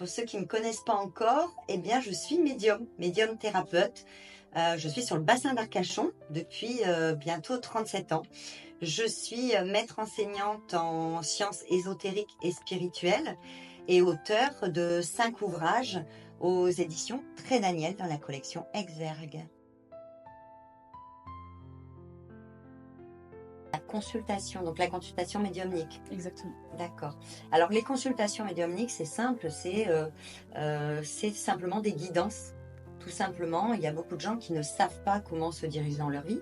pour ceux qui ne me connaissent pas encore, eh bien, je suis médium thérapeute. Je suis sur le bassin d'Arcachon depuis bientôt 37 ans. Je suis maître enseignante en sciences ésotériques et spirituelles et auteure de 5 ouvrages aux éditions Très Daniel dans la collection Exergue. La consultation médiumnique. Exactement. D'accord. Alors les consultations médiumniques, c'est simple, c'est simplement des guidances. Tout simplement, il y a beaucoup de gens qui ne savent pas comment se diriger dans leur vie.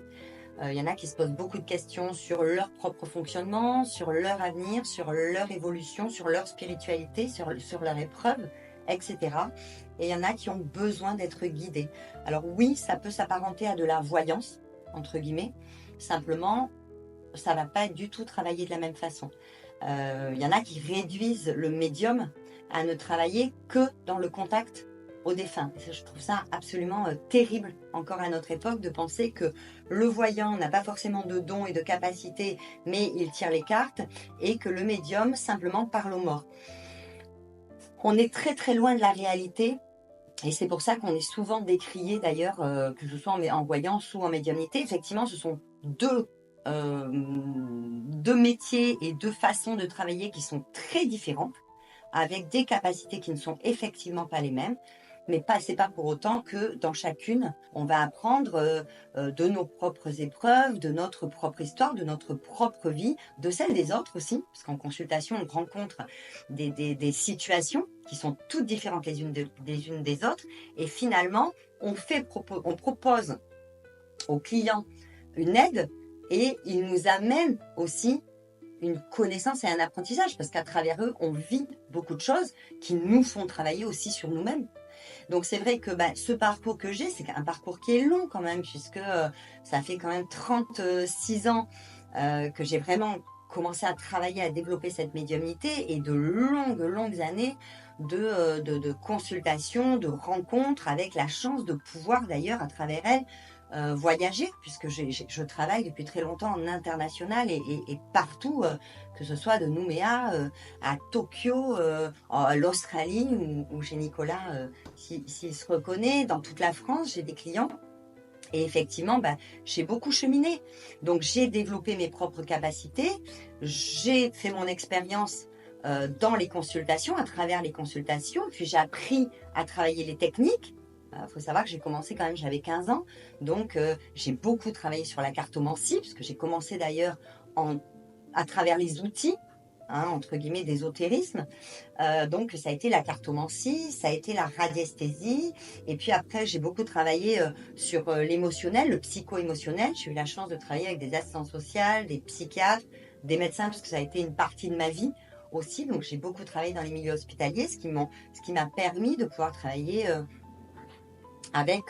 Il y en a qui se posent beaucoup de questions sur leur propre fonctionnement, sur leur avenir, sur leur évolution, sur leur spiritualité, sur leur épreuve, etc. Et il y en a qui ont besoin d'être guidés. Alors oui, ça peut s'apparenter à de la voyance, entre guillemets. Simplement, ça ne va pas du tout travailler de la même façon. Il y en a qui réduisent le médium à ne travailler que dans le contact au défunt. Je trouve ça absolument terrible, encore à notre époque, de penser que le voyant n'a pas forcément de dons et de capacités, mais il tire les cartes, et que le médium simplement parle aux morts. On est très très loin de la réalité. Et c'est pour ça qu'on est souvent décrié d'ailleurs, que ce soit en voyance ou en médiumnité. Effectivement, ce sont deux métiers et deux façons de travailler qui sont très différentes, avec des capacités qui ne sont effectivement pas les mêmes, mais c'est pas pour autant que dans chacune, on va apprendre de nos propres épreuves, de notre propre histoire, de notre propre vie, de celle des autres aussi, parce qu'en consultation, on rencontre des situations qui sont toutes différentes les unes des autres, et finalement, on propose aux clients une aide, et ils nous amènent aussi une connaissance et un apprentissage, parce qu'à travers eux, on vit beaucoup de choses qui nous font travailler aussi sur nous-mêmes. Donc c'est vrai que ce parcours que j'ai, c'est un parcours qui est long quand même, puisque ça fait quand même 36 ans que j'ai vraiment commencé à travailler, à développer cette médiumnité, et de longues années de consultations, de rencontres, avec la chance de pouvoir d'ailleurs à travers elles voyager, puisque je travaille depuis très longtemps en international et partout, que ce soit de Nouméa à Tokyo, à l'Australie, où chez Nicolas, s'il se reconnaît, dans toute la France, j'ai des clients. Et effectivement, j'ai beaucoup cheminé. Donc, j'ai développé mes propres capacités. J'ai fait mon expérience dans les consultations, à travers les consultations. Puis, j'ai appris à travailler les techniques. Il faut savoir que j'ai commencé quand même, j'avais 15 ans. Donc, j'ai beaucoup travaillé sur la cartomancie, puisque j'ai commencé d'ailleurs à travers les outils, entre guillemets, d'ésotérisme. Donc, ça a été la cartomancie, ça a été la radiesthésie. Et puis après, j'ai beaucoup travaillé sur l'émotionnel, le psycho-émotionnel. J'ai eu la chance de travailler avec des assistantes sociales, des psychiatres, des médecins, parce que ça a été une partie de ma vie aussi. Donc, j'ai beaucoup travaillé dans les milieux hospitaliers, ce qui m'a permis de pouvoir travailler avec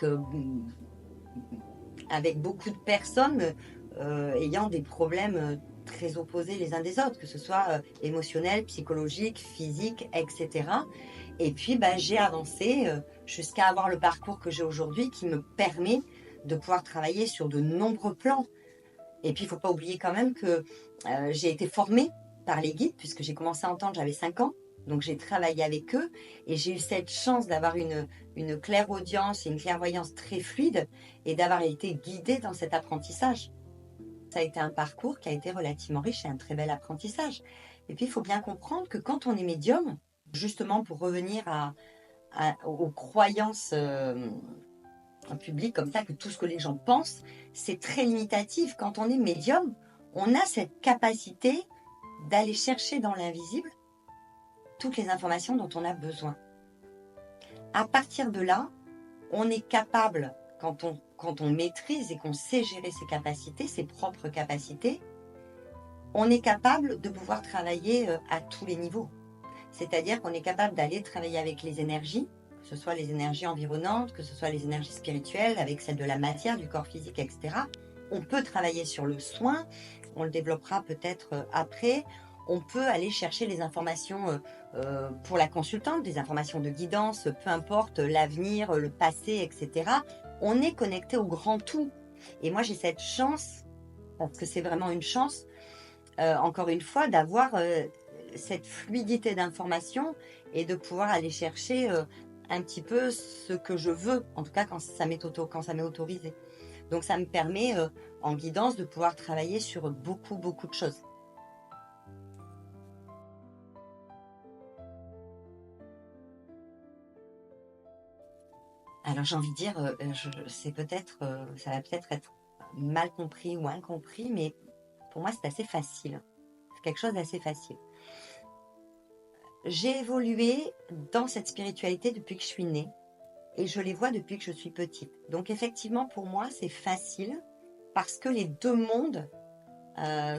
beaucoup de personnes ayant des problèmes très opposés les uns des autres, que ce soit émotionnel, psychologique, physique, etc. Et puis j'ai avancé jusqu'à avoir le parcours que j'ai aujourd'hui, qui me permet de pouvoir travailler sur de nombreux plans. Et puis il ne faut pas oublier quand même que j'ai été formée par les guides, puisque j'ai commencé à entendre, j'avais 5 ans. Donc j'ai travaillé avec eux, et j'ai eu cette chance d'avoir une clairaudience et une clairvoyance très fluide, et d'avoir été guidée dans cet apprentissage. Ça a été un parcours qui a été relativement riche et un très bel apprentissage. Et puis il faut bien comprendre que quand on est médium, justement pour revenir aux croyances publiques comme ça, que tout ce que les gens pensent, c'est très limitatif. Quand on est médium, on a cette capacité d'aller chercher dans l'invisible toutes les informations dont on a besoin. À partir de là, on est capable, quand on maîtrise et qu'on sait gérer ses capacités, ses propres capacités, on est capable de pouvoir travailler à tous les niveaux. C'est-à-dire qu'on est capable d'aller travailler avec les énergies, que ce soit les énergies environnantes, que ce soit les énergies spirituelles, avec celles de la matière, du corps physique, etc. On peut travailler sur le soin, on le développera peut-être après. On peut aller chercher les informations pour la consultante, des informations de guidance, peu importe l'avenir, le passé, etc. On est connecté au grand tout. Et moi, j'ai cette chance, parce que c'est vraiment une chance, encore une fois, d'avoir cette fluidité d'information et de pouvoir aller chercher un petit peu ce que je veux, en tout cas quand ça m'est autorisé. Donc ça me permet, en guidance, de pouvoir travailler sur beaucoup, beaucoup de choses. Alors j'ai envie de dire, c'est peut-être, ça va peut-être être mal compris ou incompris, mais pour moi c'est assez facile. C'est quelque chose d'assez facile. J'ai évolué dans cette spiritualité depuis que je suis née et je les vois depuis que je suis petite. Donc effectivement pour moi c'est facile parce que les deux mondes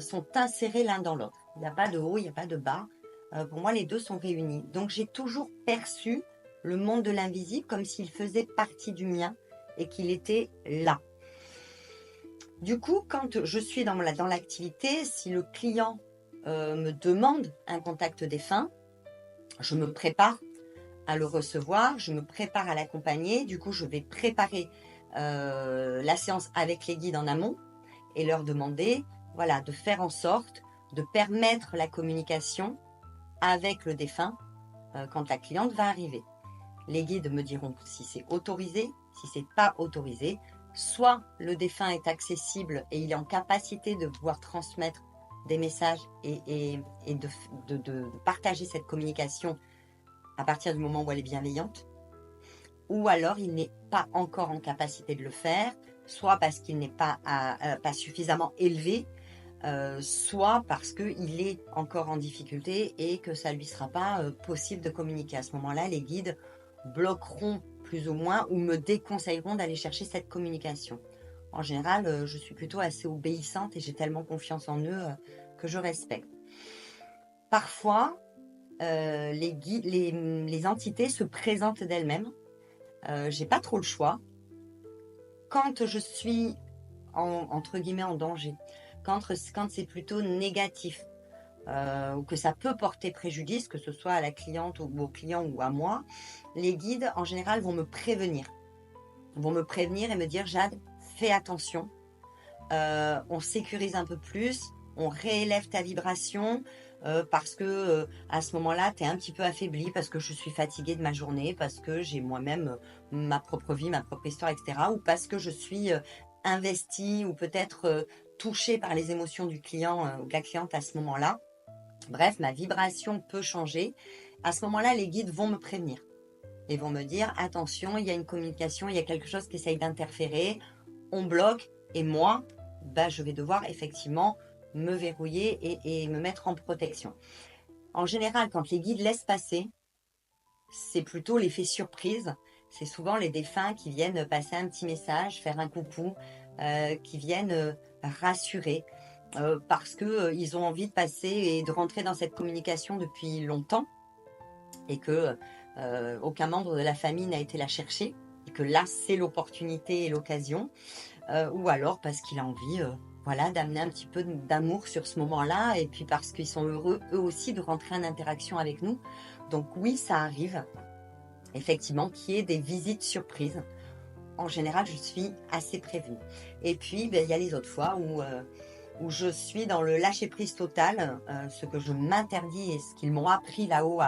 sont insérés l'un dans l'autre. Il n'y a pas de haut, il n'y a pas de bas. Pour moi les deux sont réunis. Donc j'ai toujours perçu le monde de l'invisible comme s'il faisait partie du mien et qu'il était là. Du coup, quand je suis dans l'activité, si le client me demande un contact défunt, je me prépare à le recevoir, je me prépare à l'accompagner. Du coup, je vais préparer la séance avec les guides en amont et leur demander voilà, de faire en sorte de permettre la communication avec le défunt quand la cliente va arriver. Les guides me diront si c'est autorisé, si c'est pas autorisé. Soit le défunt est accessible et il est en capacité de pouvoir transmettre des messages et de partager cette communication à partir du moment où elle est bienveillante. Ou alors il n'est pas encore en capacité de le faire, soit parce qu'il n'est pas suffisamment élevé, soit parce qu'il est encore en difficulté et que ça ne lui sera pas possible de communiquer. À ce moment-là, les guides bloqueront plus ou moins ou me déconseilleront d'aller chercher cette communication. En général, je suis plutôt assez obéissante et j'ai tellement confiance en eux que je respecte. Parfois, les entités se présentent d'elles-mêmes. J'ai pas trop le choix. Quand je suis entre guillemets en danger, quand c'est plutôt négatif, ou que ça peut porter préjudice, que ce soit à la cliente ou au client ou à moi, les guides en général vont me prévenir. Vont me prévenir et me dire Jade, fais attention, on sécurise un peu plus, on réélève ta vibration parce que à ce moment-là, tu es un petit peu affaibli parce que je suis fatiguée de ma journée, parce que j'ai moi-même ma propre vie, ma propre histoire, etc. Ou parce que je suis investie ou peut-être touchée par les émotions du client ou de la cliente à ce moment-là. Bref, ma vibration peut changer. À ce moment-là, les guides vont me prévenir et vont me dire attention, il y a une communication, il y a quelque chose qui essaye d'interférer, on bloque et moi, je vais devoir effectivement me verrouiller et me mettre en protection. En général, quand les guides laissent passer, c'est plutôt l'effet surprise. C'est souvent les défunts qui viennent passer un petit message, faire un coucou, qui viennent rassurer. Parce qu'ils ont envie de passer et de rentrer dans cette communication depuis longtemps et que aucun membre de la famille n'a été la chercher et que là c'est l'opportunité et l'occasion, ou alors parce qu'il a envie d'amener un petit peu d'amour sur ce moment-là et puis parce qu'ils sont heureux eux aussi de rentrer en interaction avec nous. Donc oui, ça arrive effectivement qu'il y ait des visites surprises. En général, je suis assez prévenue. Et puis il y a les autres fois où je suis dans le lâcher-prise total, ce que je m'interdis et ce qu'ils m'ont appris là-haut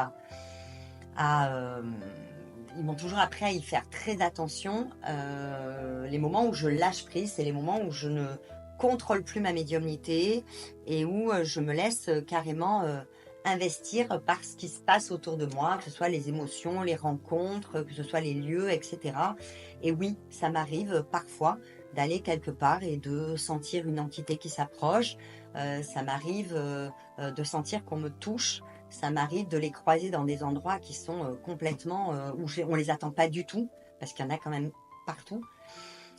ils m'ont toujours appris à y faire très attention. Les moments où je lâche prise, c'est les moments où je ne contrôle plus ma médiumnité et où je me laisse carrément investir par ce qui se passe autour de moi, que ce soit les émotions, les rencontres, que ce soit les lieux, etc. Et oui, ça m'arrive parfois d'aller quelque part et de sentir une entité qui s'approche. Ça m'arrive de sentir qu'on me touche. Ça m'arrive de les croiser dans des endroits qui sont complètement où on les attend pas du tout, parce qu'il y en a quand même partout.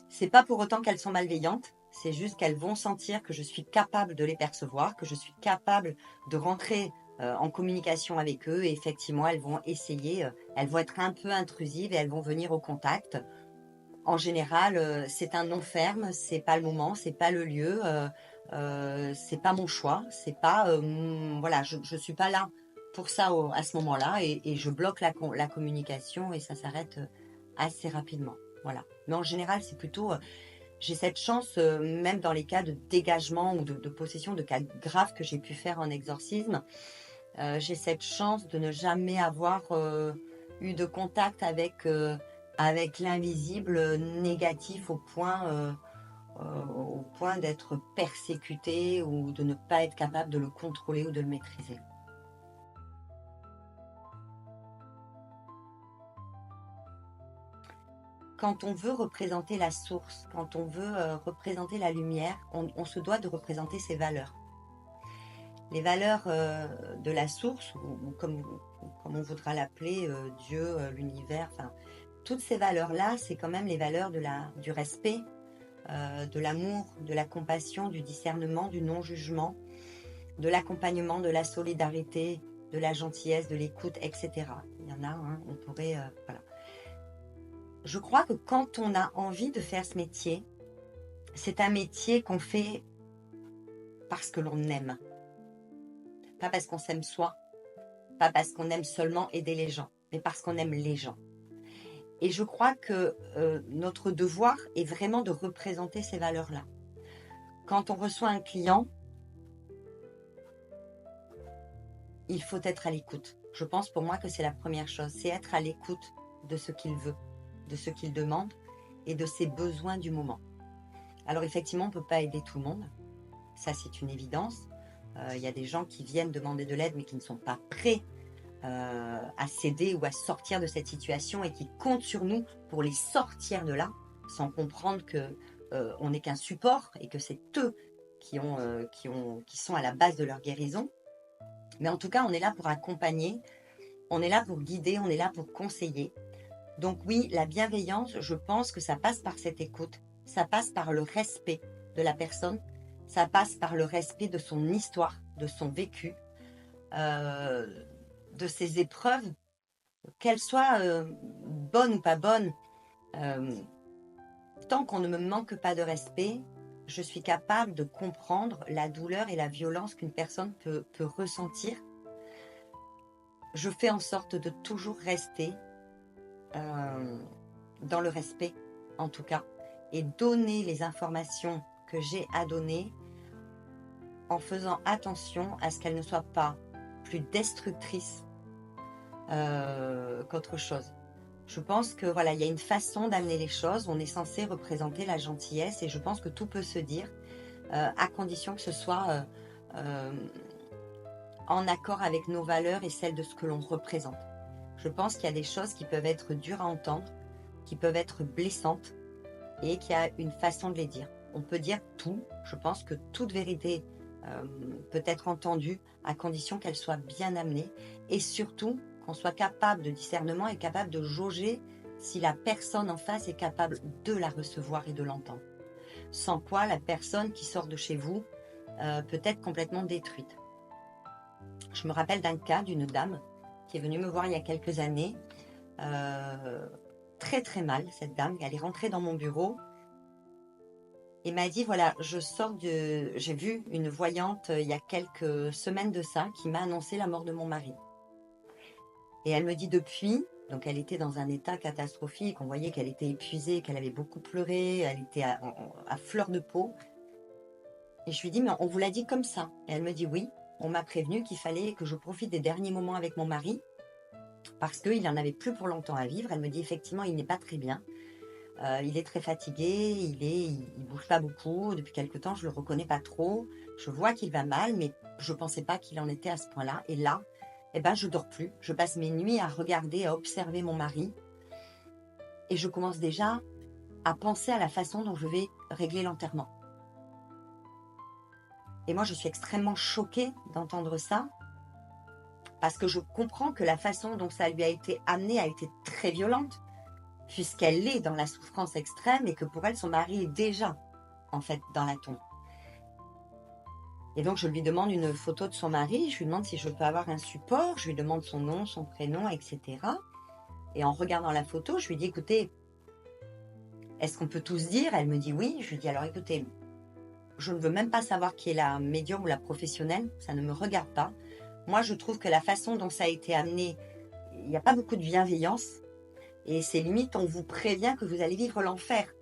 C'est pas pour autant qu'elles sont malveillantes, c'est juste qu'elles vont sentir que je suis capable de les percevoir, que je suis capable de rentrer en communication avec eux, et effectivement elles vont essayer, elles vont être un peu intrusives et elles vont venir au contact. En général, c'est un non ferme, c'est pas le moment, c'est pas le lieu, c'est pas mon choix, c'est pas je suis pas là pour ça à ce moment-là et je bloque la communication et ça s'arrête assez rapidement. Voilà. Mais en général, c'est plutôt j'ai cette chance, même dans les cas de dégagement ou de possession de cas graves que j'ai pu faire en exorcisme, J'ai cette chance de ne jamais avoir eu de contact avec l'invisible négatif au point d'être persécuté ou de ne pas être capable de le contrôler ou de le maîtriser. Quand on veut représenter la source, quand on veut représenter la lumière, on se doit de représenter ses valeurs. Les valeurs de la source, ou comme on voudra l'appeler, Dieu, l'univers, enfin, toutes ces valeurs-là, c'est quand même les valeurs du respect, de l'amour, de la compassion, du discernement, du non-jugement, de l'accompagnement, de la solidarité, de la gentillesse, de l'écoute, etc. Il y en a, hein, on pourrait... voilà. Je crois que quand on a envie de faire ce métier, c'est un métier qu'on fait parce que l'on aime. Pas parce qu'on s'aime soi, pas parce qu'on aime seulement aider les gens, mais parce qu'on aime les gens. Et je crois que notre devoir est vraiment de représenter ces valeurs-là. Quand on reçoit un client, il faut être à l'écoute. Je pense pour moi que c'est la première chose, c'est être à l'écoute de ce qu'il veut, de ce qu'il demande et de ses besoins du moment. Alors effectivement, on ne peut pas aider tout le monde, ça c'est une évidence. Il y a des gens qui viennent demander de l'aide mais qui ne sont pas prêts à céder ou à sortir de cette situation et qui comptent sur nous pour les sortir de là, sans comprendre que on n'est qu'un support et que c'est eux qui sont à la base de leur guérison. Mais en tout cas, on est là pour accompagner, on est là pour guider, on est là pour conseiller. Donc oui, la bienveillance, je pense que ça passe par cette écoute, ça passe par le respect de la personne, ça passe par le respect de son histoire, de son vécu, de ses épreuves, qu'elles soient bonnes ou pas bonnes. Tant qu'on ne me manque pas de respect, je suis capable de comprendre la douleur et la violence qu'une personne peut ressentir. Je fais en sorte de toujours rester dans le respect, en tout cas, et donner les informations que j'ai à donner en faisant attention à ce qu'elles ne soient pas plus destructrices qu'autre chose. Je pense que voilà, il y a une façon d'amener les choses. On est censé représenter la gentillesse et je pense que tout peut se dire à condition que ce soit en accord avec nos valeurs et celles de ce que l'on représente. Je pense qu'il y a des choses qui peuvent être dures à entendre, qui peuvent être blessantes et qu'il y a une façon de les dire. On peut dire tout. Je pense que toute vérité peut être entendue à condition qu'elle soit bien amenée et surtout qu'on soit capable de discernement et capable de jauger si la personne en face est capable de la recevoir et de l'entendre. Sans quoi la personne qui sort de chez vous peut être complètement détruite. Je me rappelle d'un cas d'une dame qui est venue me voir il y a quelques années, très très mal cette dame. Elle est rentrée dans mon bureau et m'a dit voilà, j'ai vu une voyante il y a quelques semaines de ça qui m'a annoncé la mort de mon mari. Et elle me dit depuis, donc elle était dans un état catastrophique, on voyait qu'elle était épuisée, qu'elle avait beaucoup pleuré, elle était à fleur de peau. Et je lui dis mais on vous l'a dit comme ça. Et elle me dit oui, on m'a prévenu qu'il fallait que je profite des derniers moments avec mon mari parce qu'il n'en avait plus pour longtemps à vivre. Elle me dit effectivement il n'est pas très bien. Il est très fatigué, il bouge pas beaucoup. Depuis quelque temps, je le reconnais pas trop. Je vois qu'il va mal, mais je pensais pas qu'il en était à ce point-là. Et là, eh ben, je dors plus. Je passe mes nuits à regarder, à observer mon mari. Et je commence déjà à penser à la façon dont je vais régler l'enterrement. Et moi, je suis extrêmement choquée d'entendre ça. Parce que je comprends que la façon dont ça lui a été amené a été très violente. Puisqu'elle est dans la souffrance extrême et que pour elle, son mari est déjà, en fait, dans la tombe. Et donc, je lui demande une photo de son mari, je lui demande si je peux avoir un support, je lui demande son nom, son prénom, etc. Et en regardant la photo, je lui dis, écoutez, est-ce qu'on peut tous dire? Elle me dit oui. Je lui dis, alors écoutez, je ne veux même pas savoir qui est la médium ou la professionnelle, ça ne me regarde pas. Moi, je trouve que la façon dont ça a été amené, il n'y a pas beaucoup de bienveillance. Et c'est limite, on vous prévient que vous allez vivre l'enfer.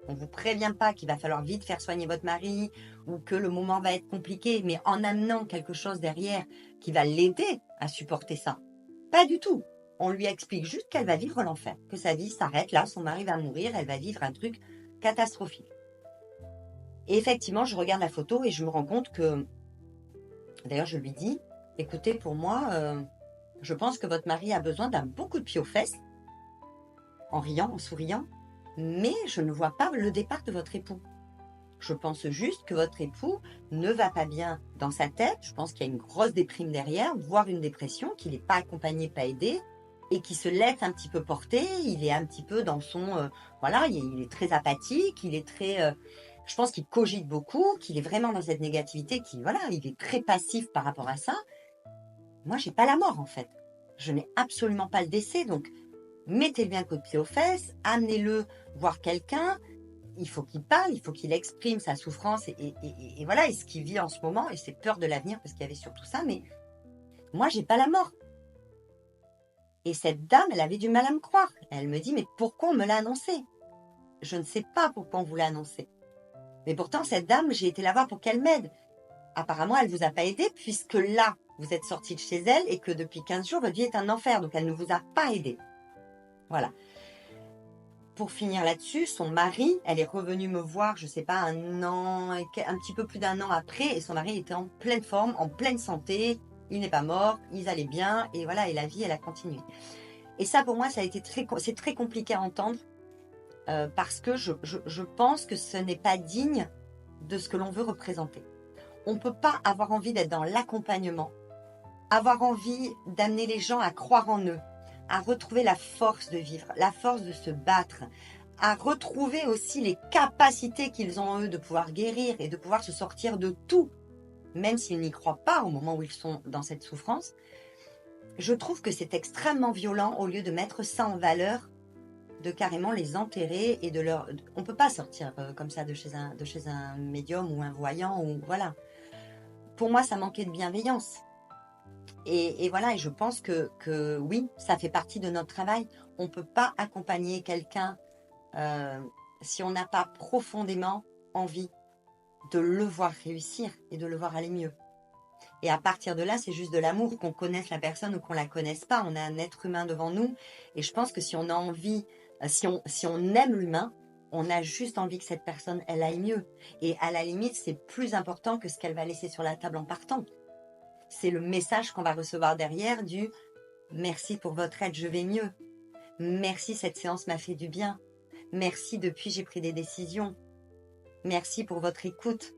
On vous prévient pas qu'il va falloir vite faire soigner votre mari ou que le moment va être compliqué, mais en amenant quelque chose derrière qui va l'aider à supporter ça. Pas du tout. On lui explique juste qu'elle va vivre l'enfer, que sa vie s'arrête là, son mari va mourir, elle va vivre un truc catastrophique. Et effectivement, je regarde la photo et je me rends compte que, d'ailleurs, je lui dis, écoutez, pour moi, je pense que votre mari a besoin d'un bon coup de pied aux fesses, en riant, en souriant, mais je ne vois pas le départ de votre époux. Je pense juste que votre époux ne va pas bien dans sa tête. Je pense qu'il y a une grosse déprime derrière, voire une dépression, qu'il n'est pas accompagné, pas aidé, et qui se laisse un petit peu porter. Il est un petit peu dans son... voilà, il est très apathique, il est très... je pense qu'il cogite beaucoup, qu'il est vraiment dans cette négativité, voilà, il est très passif par rapport à ça. Moi, j'ai pas la mort, en fait. Je n'ai absolument pas le décès, donc mettez-lui un coup de pied aux fesses, amenez-le voir quelqu'un. Il faut qu'il parle, il faut qu'il exprime sa souffrance et voilà, et ce qu'il vit en ce moment, et ses peurs de l'avenir, parce qu'il y avait surtout ça, mais moi, j'ai pas la mort. Et cette dame, elle avait du mal à me croire. Elle me dit, mais pourquoi on me l'a annoncé? Je ne sais pas pourquoi on vous l'a annoncé. Mais pourtant, cette dame, j'ai été la voir pour qu'elle m'aide. Apparemment, elle vous a pas aidé, puisque là, vous êtes sorti de chez elle, et que depuis 15 jours, votre vie est un enfer, donc elle ne vous a pas aidé. Voilà. Pour finir là-dessus, son mari, elle est revenue me voir, je sais pas, un petit peu plus d'1 an après, et son mari était en pleine forme, en pleine santé, il n'est pas mort, ils allaient bien, et voilà, et la vie, elle a continué. Et ça, pour moi, c'est très compliqué à entendre, parce que je pense que ce n'est pas digne de ce que l'on veut représenter. On ne peut pas avoir envie d'être dans l'accompagnement, avoir envie d'amener les gens à croire en eux, à retrouver la force de vivre, la force de se battre, à retrouver aussi les capacités qu'ils ont en eux de pouvoir guérir et de pouvoir se sortir de tout, même s'ils n'y croient pas au moment où ils sont dans cette souffrance. Je trouve que c'est extrêmement violent au lieu de mettre ça en valeur, de carrément les enterrer et de leur... On ne peut pas sortir comme ça de chez un médium ou un voyant, ou voilà. Pour moi, ça manquait de bienveillance. Et voilà, et je pense que oui, ça fait partie de notre travail. On ne peut pas accompagner quelqu'un si on n'a pas profondément envie de le voir réussir et de le voir aller mieux. Et à partir de là, c'est juste de l'amour, qu'on connaisse la personne ou qu'on la connaisse pas. On a un être humain devant nous. Et je pense que si on a envie, si on aime l'humain, on a juste envie que cette personne, elle aille mieux. Et à la limite, c'est plus important que ce qu'elle va laisser sur la table en partant. C'est le message qu'on va recevoir derrière du « Merci pour votre aide, je vais mieux. Merci, cette séance m'a fait du bien. Merci, depuis j'ai pris des décisions. Merci pour votre écoute. »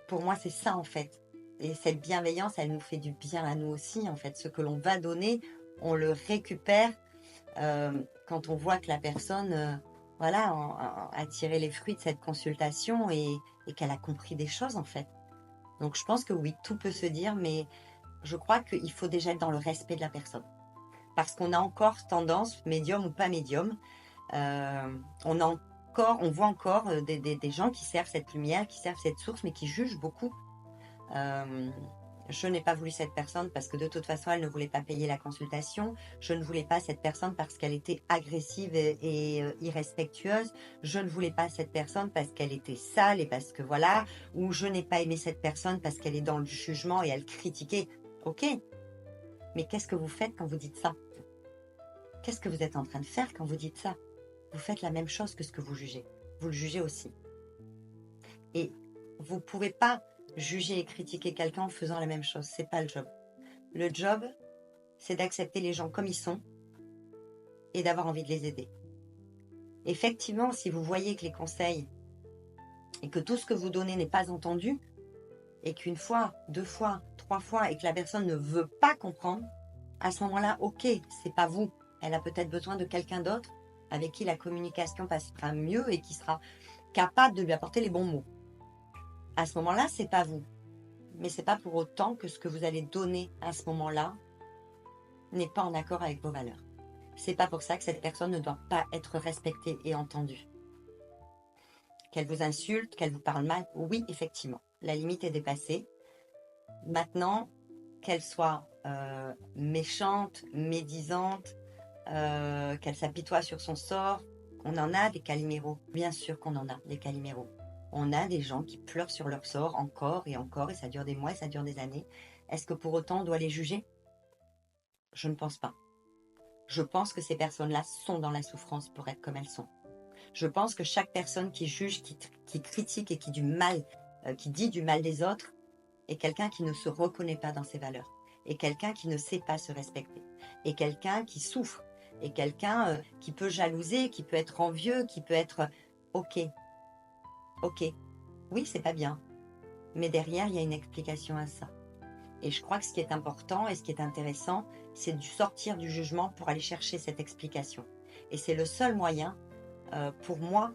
Pour moi, c'est ça en fait. Et cette bienveillance, elle nous fait du bien à nous aussi en fait. Ce que l'on va donner, on le récupère quand on voit que la personne voilà, a tiré les fruits de cette consultation et qu'elle a compris des choses en fait. Donc je pense que oui, tout peut se dire, mais je crois qu'il faut déjà être dans le respect de la personne. Parce qu'on a encore tendance, médium ou pas médium, on voit encore des gens qui servent cette lumière, qui servent cette source, mais qui jugent beaucoup. Je n'ai pas voulu cette personne parce que de toute façon, elle ne voulait pas payer la consultation. Je ne voulais pas cette personne parce qu'elle était agressive et irrespectueuse. Je ne voulais pas cette personne parce qu'elle était sale et parce que voilà. Ou je n'ai pas aimé cette personne parce qu'elle est dans le jugement et elle critiquait. Ok, mais qu'est-ce que vous faites quand vous dites ça? Qu'est-ce que vous êtes en train de faire quand vous dites ça? Vous faites la même chose que ce que vous jugez. Vous le jugez aussi. Et vous ne pouvez pas juger et critiquer quelqu'un en faisant la même chose. C'est pas le job. Le job, c'est d'accepter les gens comme ils sont et d'avoir envie de les aider. Effectivement, si vous voyez que les conseils et que tout ce que vous donnez n'est pas entendu, et qu'une fois, 2 fois, 3 fois, et que la personne ne veut pas comprendre, à ce moment-là, ok, c'est pas vous. Elle a peut-être besoin de quelqu'un d'autre avec qui la communication passera mieux et qui sera capable de lui apporter les bons mots. À ce moment-là, c'est pas vous. Mais c'est pas pour autant que ce que vous allez donner à ce moment-là n'est pas en accord avec vos valeurs. C'est pas pour ça que cette personne ne doit pas être respectée et entendue. Qu'elle vous insulte, qu'elle vous parle mal, oui, effectivement, la limite est dépassée. Maintenant, qu'elle soit méchante, médisante, qu'elle s'apitoie sur son sort, On en a des caliméros, bien sûr qu'on en a des caliméros. On a des gens qui pleurent sur leur sort encore, et ça dure des mois, et ça dure des années. Est-ce que pour autant on doit les juger? Je ne pense pas. Je pense que ces personnes-là sont dans la souffrance pour être comme elles sont. Je pense que chaque personne qui juge, qui critique et qui dit du mal des autres est quelqu'un qui ne se reconnaît pas dans ses valeurs, est quelqu'un qui ne sait pas se respecter, est quelqu'un qui souffre, est quelqu'un qui peut jalouser, qui peut être envieux, qui peut être ok, oui c'est pas bien, mais derrière il y a une explication à ça. Et je crois que ce qui est important et ce qui est intéressant, c'est de sortir du jugement pour aller chercher cette explication. Et c'est le seul moyen pour moi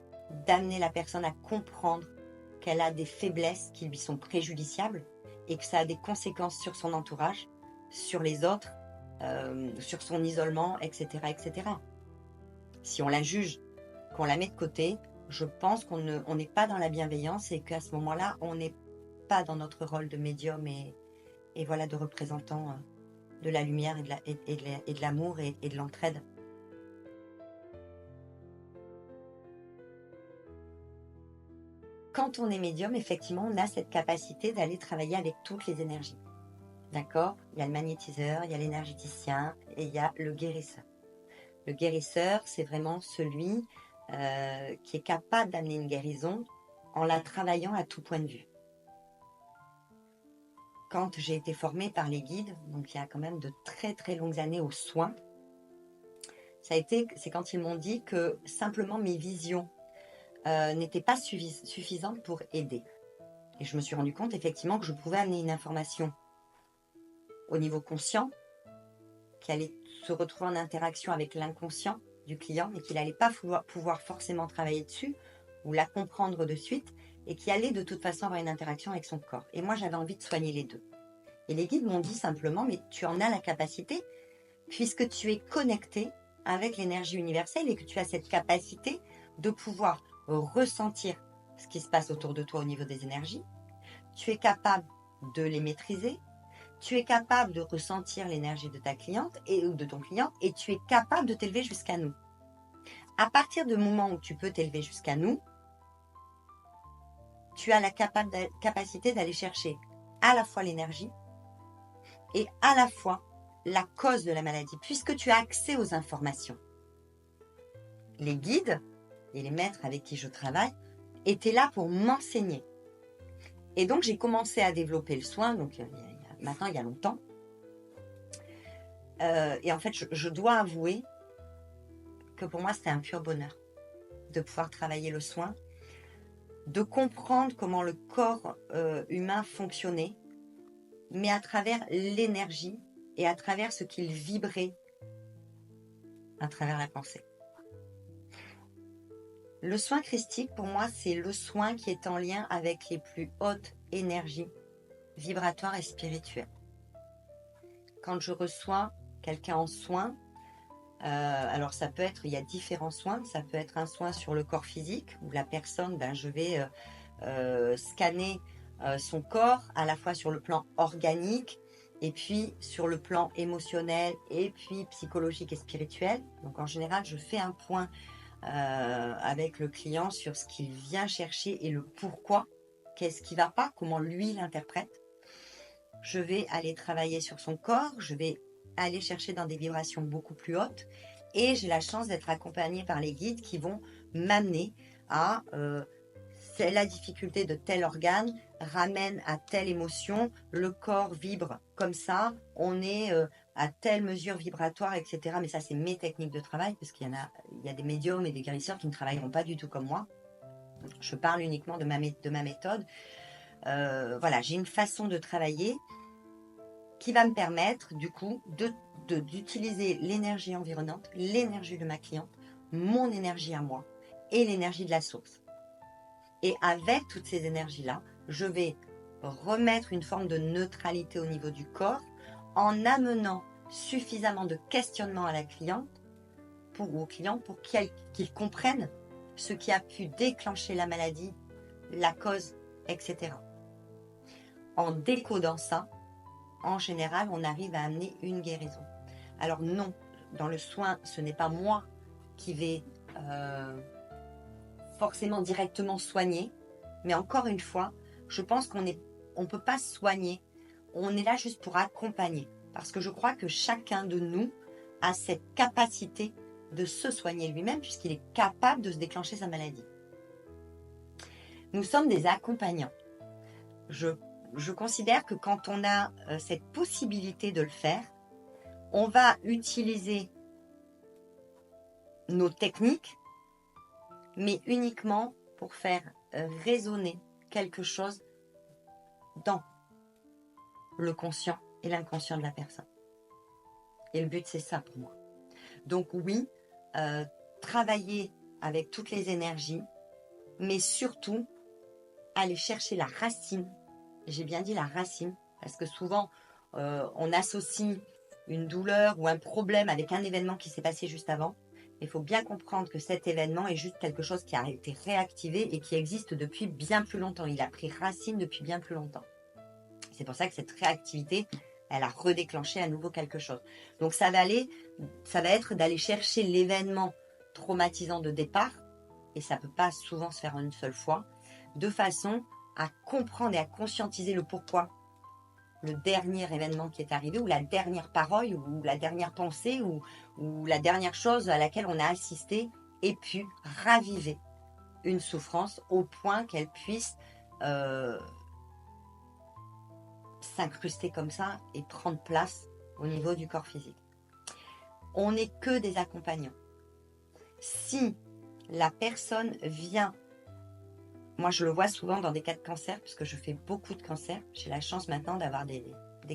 d'amener la personne à comprendre qu'elle a des faiblesses qui lui sont préjudiciables et que ça a des conséquences sur son entourage, sur les autres, sur son isolement, etc., etc. Si on la juge, qu'on la met de côté, je pense qu'on n'est pas dans la bienveillance et qu'à ce moment-là, on n'est pas dans notre rôle de médium et voilà, de représentant de la lumière et de l'amour et de l'entraide. Quand on est médium, effectivement, on a cette capacité d'aller travailler avec toutes les énergies. D'accord? Il y a le magnétiseur, il y a l'énergéticien et il y a le guérisseur. Le guérisseur, c'est vraiment celui qui est capable d'amener une guérison en la travaillant à tout point de vue. Quand j'ai été formée par les guides, donc il y a quand même de très très longues années aux soins, c'est quand ils m'ont dit que simplement mes visions n'étaient pas suffisantes pour aider. Et je me suis rendu compte effectivement que je pouvais amener une information au niveau conscient, qui allait se retrouver en interaction avec l'inconscient du client, mais qu'il n'allait pas pouvoir forcément travailler dessus ou la comprendre de suite, et qui allait de toute façon avoir une interaction avec son corps. Et moi, j'avais envie de soigner les deux. Et les guides m'ont dit simplement, mais tu en as la capacité, puisque tu es connecté avec l'énergie universelle et que tu as cette capacité de pouvoir ressentir ce qui se passe autour de toi au niveau des énergies. Tu es capable de les maîtriser, tu es capable de ressentir l'énergie de ta cliente ou de ton client, et tu es capable de t'élever jusqu'à nous. À partir du moment où tu peux t'élever jusqu'à nous, tu as la capacité d'aller chercher à la fois l'énergie et à la fois la cause de la maladie, puisque tu as accès aux informations. Les guides et les maîtres avec qui je travaille étaient là pour m'enseigner. Et donc, j'ai commencé à développer le soin, donc maintenant, il y a longtemps. Et en fait, je dois avouer que pour moi, c'était un pur bonheur de pouvoir travailler le soin, de comprendre comment le corps humain fonctionnait, mais à travers l'énergie et à travers ce qu'il vibrait à travers la pensée. Le soin christique, pour moi, c'est le soin qui est en lien avec les plus hautes énergies vibratoires et spirituelles. Quand je reçois quelqu'un en soin, alors ça peut être, il y a différents soins, ça peut être un soin sur le corps physique, où la personne, je vais scanner son corps, à la fois sur le plan organique, et puis sur le plan émotionnel, et puis psychologique et spirituel. Donc en général, je fais un point avec le client sur ce qu'il vient chercher et le pourquoi, qu'est-ce qui ne va pas, comment lui l'interprète. Je vais aller travailler sur son corps, je vais aller chercher dans des vibrations beaucoup plus hautes, et j'ai la chance d'être accompagnée par les guides qui vont m'amener à c'est la difficulté de tel organe ramène à telle émotion, le corps vibre comme ça, on est à telle mesure vibratoire, etc. Mais ça, c'est mes techniques de travail, parce qu'il y a des médiums et des guérisseurs qui ne travailleront pas du tout comme moi. Je parle uniquement de ma méthode. Voilà, j'ai une façon de travailler qui va me permettre, du coup, d'utiliser l'énergie environnante, l'énergie de ma cliente, mon énergie à moi et l'énergie de la source. Et avec toutes ces énergies-là, je vais remettre une forme de neutralité au niveau du corps en amenant suffisamment de questionnement à la cliente ou au client pour qu'il comprenne ce qui a pu déclencher la maladie, la cause, etc. En décodant ça, en général, on arrive à amener une guérison. Alors non, dans le soin, ce n'est pas moi qui vais forcément directement soigner, mais encore une fois, je pense qu'on ne peut pas soigner, on est là juste pour accompagner, parce que je crois que chacun de nous a cette capacité de se soigner lui-même, puisqu'il est capable de se déclencher sa maladie. Nous sommes des accompagnants. Je considère que quand on a cette possibilité de le faire, on va utiliser nos techniques, mais uniquement pour faire résonner quelque chose dans le conscient et l'inconscient de la personne. Et le but, c'est ça pour moi. Donc oui, travailler avec toutes les énergies, mais surtout aller chercher la racine. J'ai bien dit la racine, parce que souvent, on associe une douleur ou un problème avec un événement qui s'est passé juste avant. Il faut bien comprendre que cet événement est juste quelque chose qui a été réactivé et qui existe depuis bien plus longtemps. Il a pris racine depuis bien plus longtemps. C'est pour ça que cette réactivité, elle a redéclenché à nouveau quelque chose. Donc ça va être d'aller chercher l'événement traumatisant de départ, et ça ne peut pas souvent se faire en une seule fois, de façon à comprendre et à conscientiser le pourquoi le dernier événement qui est arrivé, ou la dernière parole, ou la dernière pensée, ou la dernière chose à laquelle on a assisté, ait pu raviver une souffrance au point qu'elle puisse s'incruster comme ça et prendre place au niveau du corps physique. On n'est que des accompagnants. Si la personne vient, moi je le vois souvent dans des cas de cancer, puisque je fais beaucoup de cancers, j'ai la chance maintenant d'avoir des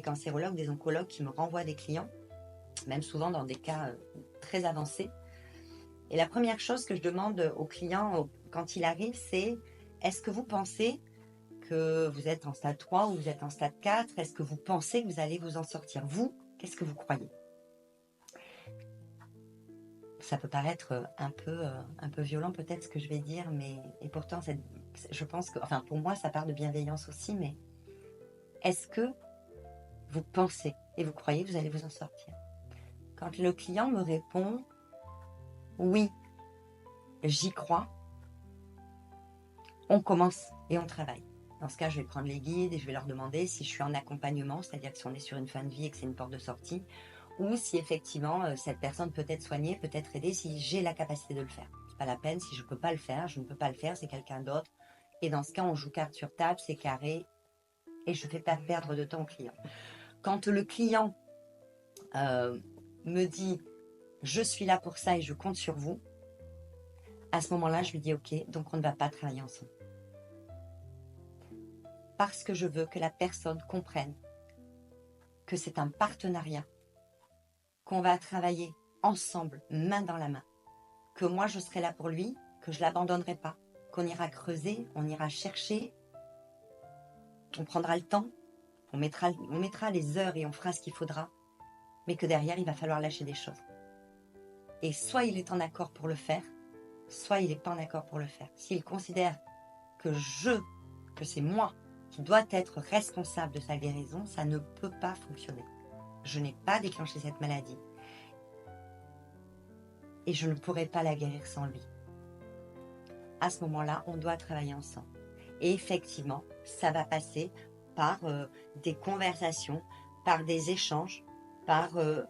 cancérologues, des oncologues qui me renvoient des clients, même souvent dans des cas très avancés. Et la première chose que je demande aux clients quand il arrive, c'est: est-ce que vous pensez que vous êtes en stade 3 ou vous êtes en stade 4? Est-ce que vous pensez que vous allez vous en sortir? Vous, qu'est-ce que vous croyez? Ça peut paraître un peu violent peut-être ce que je vais dire, mais et pourtant je pense que, enfin pour moi ça part de bienveillance aussi, mais est-ce que vous pensez et vous croyez que vous allez vous en sortir? Quand le client me répond oui, j'y crois, on commence et on travaille. Dans ce cas, je vais prendre les guides et je vais leur demander si je suis en accompagnement, c'est-à-dire que si on est sur une fin de vie et que c'est une porte de sortie, ou si effectivement cette personne peut être soignée, peut être aidée, si j'ai la capacité de le faire. C'est pas la peine, si je ne peux pas le faire, je ne peux pas le faire, c'est quelqu'un d'autre. Et dans ce cas, on joue carte sur table, c'est carré, et je ne fais pas perdre de temps au client. Quand le client me dit « je suis là pour ça et je compte sur vous », à ce moment-là, je lui dis « ok, donc on ne va pas travailler ensemble ». Parce que je veux que la personne comprenne que c'est un partenariat, qu'on va travailler ensemble, main dans la main, que moi je serai là pour lui, que je ne l'abandonnerai pas, qu'on ira creuser, on ira chercher, on prendra le temps, on mettra les heures et on fera ce qu'il faudra, mais que derrière il va falloir lâcher des choses. Et soit il est en accord pour le faire, soit il n'est pas en accord pour le faire. S'il considère que c'est moi qui dois être responsable de sa guérison, ça ne peut pas fonctionner. Je n'ai pas déclenché cette maladie et je ne pourrai pas la guérir sans lui. À ce moment-là, on doit travailler ensemble. Et effectivement, ça va passer par des conversations, par des échanges, par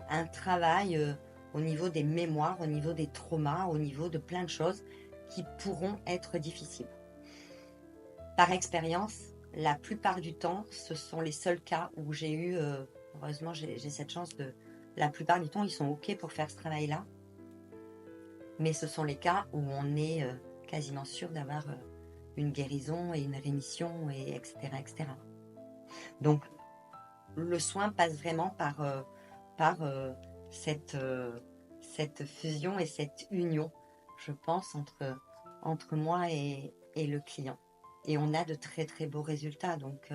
un travail au niveau des mémoires, au niveau des traumas, au niveau de plein de choses qui pourront être difficiles. Par expérience, la plupart du temps, ce sont les seuls cas où j'ai eu, heureusement j'ai cette chance la plupart du temps, ils sont OK pour faire ce travail-là. Mais ce sont les cas où on est quasiment sûr d'avoir une guérison et une rémission, et etc., etc. Donc, le soin passe vraiment par cette fusion et cette union, je pense, entre moi et le client. Et on a de très très beaux résultats. Donc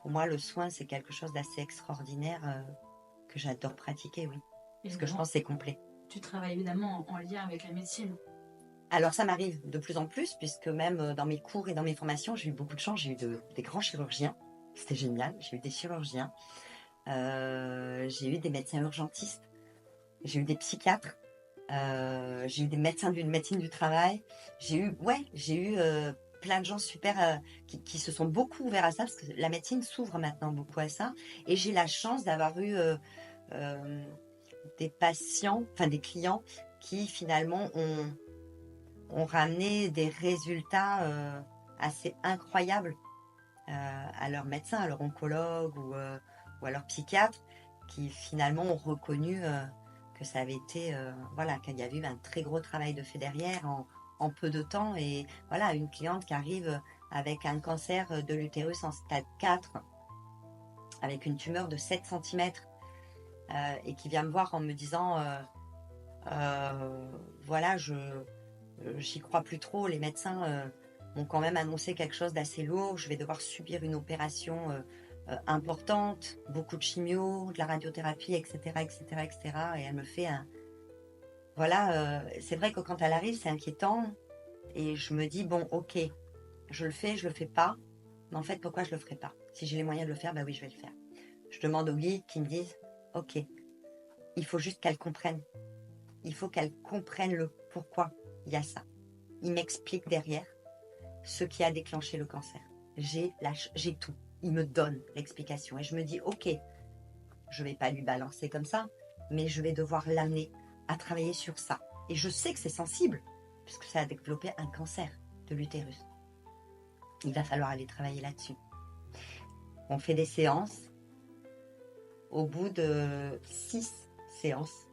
pour moi, le soin, c'est quelque chose d'assez extraordinaire que j'adore pratiquer, oui. Parce que je pense que c'est complet. Tu travailles évidemment en lien avec la médecine. Alors ça m'arrive de plus en plus, puisque même dans mes cours et dans mes formations, j'ai eu beaucoup de chance, j'ai eu des grands chirurgiens. C'était génial, j'ai eu des chirurgiens, j'ai eu des médecins urgentistes, j'ai eu des psychiatres, J'ai eu des médecins d'une médecine du travail. J'ai eu plein de gens super qui se sont beaucoup ouverts à ça parce que la médecine s'ouvre maintenant beaucoup à ça. Et j'ai la chance d'avoir eu euh, des patients, enfin des clients qui finalement ont ramené des résultats assez incroyables à leurs médecins, à leur oncologue ou à leur psychiatre, qui finalement ont reconnu que ça avait été, voilà, qu'il y avait eu un très gros travail de fait derrière en peu de temps. Et voilà, une cliente qui arrive avec un cancer de l'utérus en stade 4, avec une tumeur de 7 cm, et qui vient me voir en me disant, voilà, j'y crois plus trop, les médecins m'ont quand même annoncé quelque chose d'assez lourd, je vais devoir subir une opération importante, beaucoup de chimio, de la radiothérapie, etc., etc., etc. Et elle me fait un... Voilà, c'est vrai que quand elle arrive, c'est inquiétant. Et je me dis, bon, ok, je le fais pas. Mais en fait, pourquoi je le ferai pas? Si j'ai les moyens de le faire, bah oui, je vais le faire. Je demande aux guides qui me disent, ok, il faut juste qu'elle comprenne. Il faut qu'elle comprenne le pourquoi il y a ça. Il m'explique derrière ce qui a déclenché le cancer. J'ai tout. Il me donne l'explication. Et je me dis, ok, je ne vais pas lui balancer comme ça, mais je vais devoir l'amener à travailler sur ça. Et je sais que c'est sensible, puisque ça a développé un cancer de l'utérus. Il va falloir aller travailler là-dessus. On fait des séances. Au bout de 6 séances,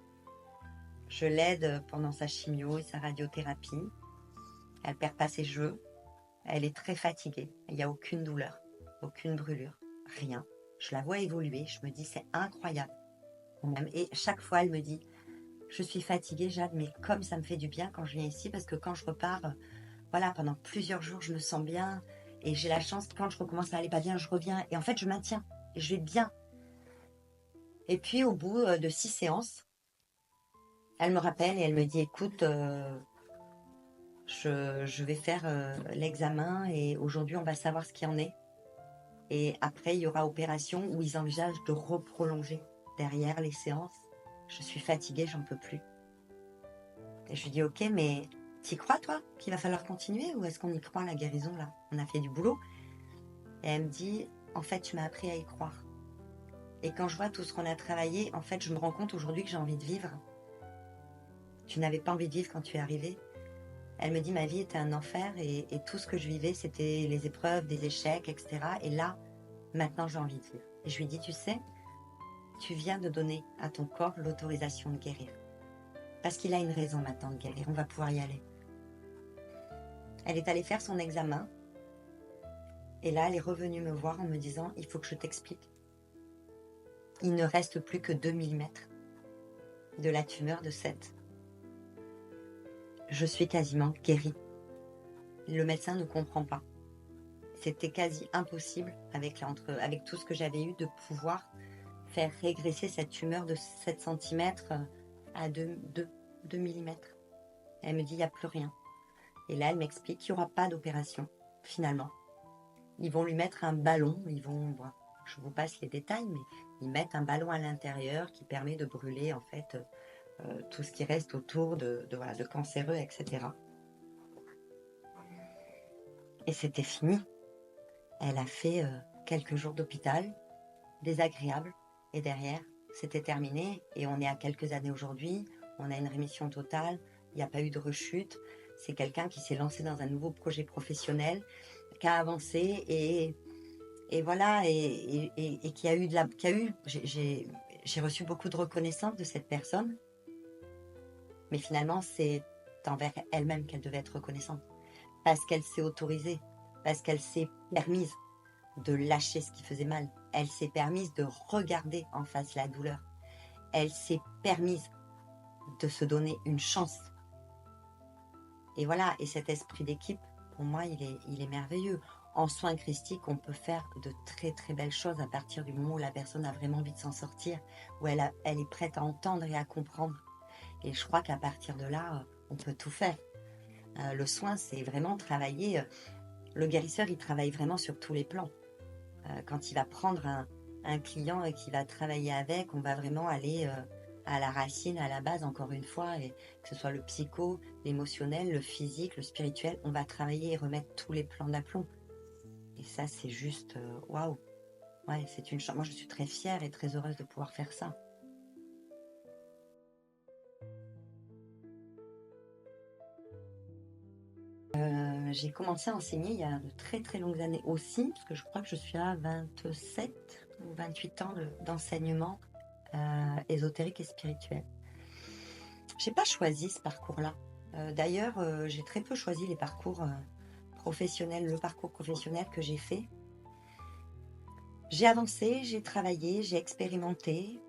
je l'aide pendant sa chimio et sa radiothérapie. Elle perd pas ses jeux. Elle est très fatiguée. Il n'y a aucune douleur, aucune brûlure, rien. Je la vois évoluer. Je me dis, c'est incroyable. Et chaque fois, elle me dit, je suis fatiguée, Jade, mais comme ça me fait du bien quand je viens ici, parce que quand je repars, voilà, pendant plusieurs jours, je me sens bien. Et j'ai la chance, quand je recommence à aller pas bien, je reviens. Et en fait, je maintiens. Et je vais bien. Et puis, au bout de 6 séances, elle me rappelle et elle me dit, écoute, je vais faire l'examen et aujourd'hui, on va savoir ce qu'il y en est. Et après, il y aura opération où ils envisagent de reprolonger derrière les séances. Je suis fatiguée, j'en peux plus. Et je lui dis, ok, mais t'y crois, toi, qu'il va falloir continuer ou est-ce qu'on y croit à la guérison, là? On a fait du boulot. Et elle me dit, en fait, tu m'as appris à y croire. Et quand je vois tout ce qu'on a travaillé, en fait, je me rends compte aujourd'hui que j'ai envie de vivre. Tu n'avais pas envie de vivre quand tu es arrivée. Elle me dit, ma vie était un enfer et tout ce que je vivais, c'était les épreuves, des échecs, etc. Et là, maintenant, j'ai envie de vivre. Et je lui dis, tu sais, tu viens de donner à ton corps l'autorisation de guérir. Parce qu'il a une raison maintenant de guérir, on va pouvoir y aller. Elle est allée faire son examen. Et là, elle est revenue me voir en me disant, il faut que je t'explique. Il ne reste plus que 2 mm de la tumeur de 7. Je suis quasiment guérie. Le médecin ne comprend pas. C'était quasi impossible avec tout ce que j'avais eu de pouvoir faire régresser cette tumeur de 7 cm à 2 mm. Elle me dit, il n'y a plus rien. Et là, elle m'explique qu'il n'y aura pas d'opération, finalement. Ils vont lui mettre un ballon, je vous passe les détails, mais ils mettent un ballon à l'intérieur qui permet de brûler en fait tout ce qui reste autour de cancéreux, etc. Et c'était fini. Elle a fait quelques jours d'hôpital, désagréable, et derrière, c'était terminé. Et on est à quelques années aujourd'hui, on a une rémission totale, il n'y a pas eu de rechute. C'est quelqu'un qui s'est lancé dans un nouveau projet professionnel, qui a avancé et voilà, et qui a eu j'ai reçu beaucoup de reconnaissance de cette personne, mais finalement, c'est envers elle-même qu'elle devait être reconnaissante, parce qu'elle s'est autorisée, parce qu'elle s'est permise de lâcher ce qui faisait mal, elle s'est permise de regarder en face la douleur, elle s'est permise de se donner une chance. Et voilà, et cet esprit d'équipe, pour moi, il est merveilleux. En soins christiques, on peut faire de très très belles choses à partir du moment où la personne a vraiment envie de s'en sortir, où elle est prête à entendre et à comprendre. Et je crois qu'à partir de là, on peut tout faire. Le soin, c'est vraiment travailler. Le guérisseur, il travaille vraiment sur tous les plans. Quand il va prendre un client et qu'il va travailler avec, on va vraiment aller à la racine, à la base, encore une fois, et que ce soit le psycho, l'émotionnel, le physique, le spirituel, on va travailler et remettre tous les plans d'aplomb. Et ça, c'est juste waouh. Ouais, c'est une chance. Moi, je suis très fière et très heureuse de pouvoir faire ça. J'ai commencé à enseigner il y a de très très longues années aussi, parce que je crois que je suis à 27 ou 28 ans d'enseignement ésotérique et spirituel. J'ai pas choisi ce parcours-là. D'ailleurs, j'ai très peu choisi les parcours professionnels, le parcours professionnel que j'ai fait. J'ai avancé, j'ai travaillé, j'ai expérimenté.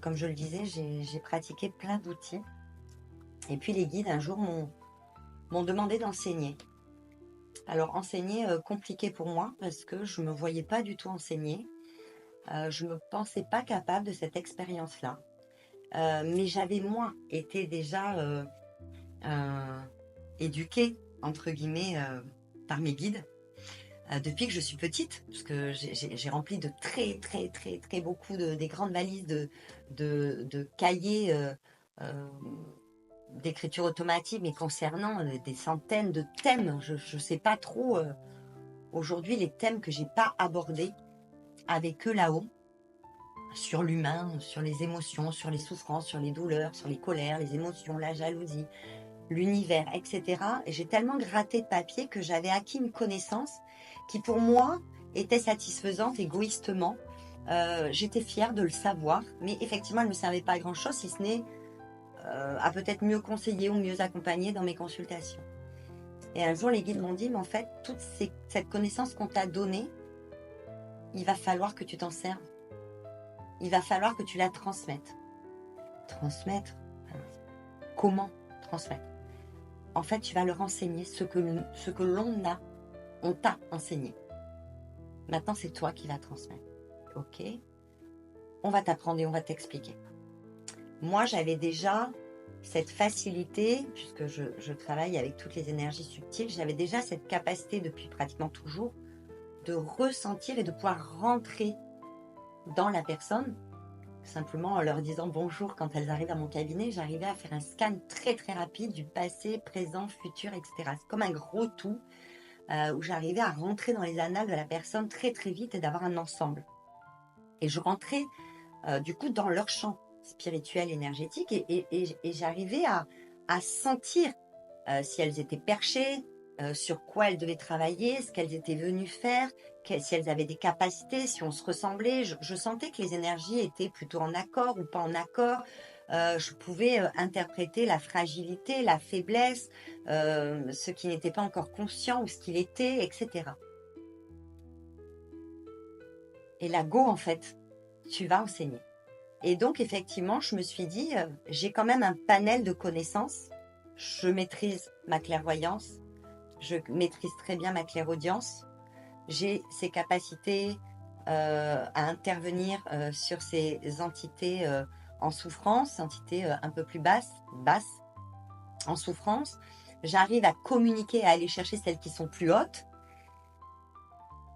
Comme je le disais, j'ai pratiqué plein d'outils. Et puis les guides, un jour, m'ont demandé d'enseigner. Alors, enseigner, compliqué pour moi, parce que je ne me voyais pas du tout enseigner. Je ne me pensais pas capable de cette expérience-là. Mais j'avais, moi, été déjà éduquée, entre guillemets, par mes guides. Depuis que je suis petite, parce que j'ai rempli de très, très, très, très beaucoup des grandes valises de cahiers d'écriture automatique, mais concernant des centaines de thèmes. Je ne sais pas trop aujourd'hui les thèmes que j'ai pas abordés avec eux là-haut, sur l'humain, sur les émotions, sur les souffrances, sur les douleurs, sur les colères, les émotions, la jalousie, l'univers, etc. Et j'ai tellement gratté de papier que j'avais acquis une connaissance qui pour moi était satisfaisante égoïstement. J'étais fière de le savoir, mais effectivement, elle ne me servait pas à grand-chose, si ce n'est à peut-être mieux conseiller ou mieux accompagner dans mes consultations. Et un jour, les guides m'ont dit, mais en fait, cette connaissance qu'on t'a donnée, il va falloir que tu t'en serves. Il va falloir que tu la transmettes. Transmettre? Comment transmettre? En fait, tu vas leur enseigner ce que on t'a enseigné. Maintenant, c'est toi qui vas transmettre. Ok? On va t'apprendre et on va t'expliquer. Moi, j'avais déjà cette facilité, puisque je travaille avec toutes les énergies subtiles, j'avais déjà cette capacité depuis pratiquement toujours de ressentir et de pouvoir rentrer dans la personne, simplement en leur disant bonjour quand elles arrivent à mon cabinet. J'arrivais à faire un scan très très rapide du passé, présent, futur, etc. C'est comme un gros tout où j'arrivais à rentrer dans les annales de la personne très très vite et d'avoir un ensemble. Et je rentrais du coup dans leur champ spirituel, énergétique, et j'arrivais à sentir si elles étaient perchées, sur quoi elles devaient travailler, ce qu'elles étaient venues faire, si elles avaient des capacités, si on se ressemblait. Je sentais que les énergies étaient plutôt en accord ou pas en accord. Je pouvais interpréter la fragilité, la faiblesse, ce qui n'était pas encore conscient ou ce qu'il était, etc. Et là, go, en fait, tu vas enseigner. Et donc, effectivement, je me suis dit, j'ai quand même un panel de connaissances. Je maîtrise ma clairvoyance, je maîtrise très bien ma clairaudience. J'ai ces capacités à intervenir sur ces entités en souffrance, entités un peu plus basses, en souffrance. J'arrive à communiquer, à aller chercher celles qui sont plus hautes.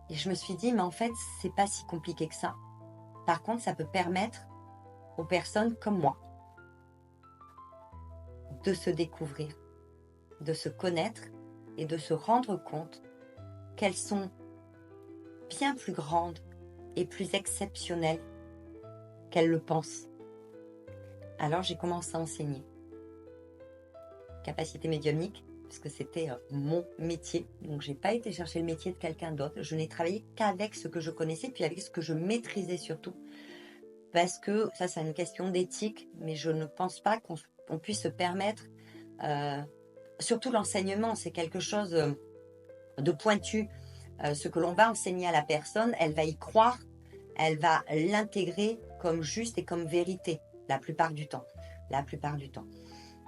Et je me suis dit, mais en fait, c'est pas si compliqué que ça. Par contre, ça peut permettre aux personnes comme moi de se découvrir, de se connaître et de se rendre compte qu'elles sont bien plus grandes et plus exceptionnelles qu'elles le pensent. Alors j'ai commencé à enseigner. Capacité médiumnique, puisque c'était mon métier. Donc j'ai pas été chercher le métier de quelqu'un d'autre. Je n'ai travaillé qu'avec ce que je connaissais, puis avec ce que je maîtrisais surtout. Parce que ça, c'est une question d'éthique, mais je ne pense pas qu'on puisse se permettre... surtout l'enseignement, c'est quelque chose de pointu. Ce que l'on va enseigner à la personne, elle va y croire, elle va l'intégrer comme juste et comme vérité, la plupart du temps. La plupart du temps.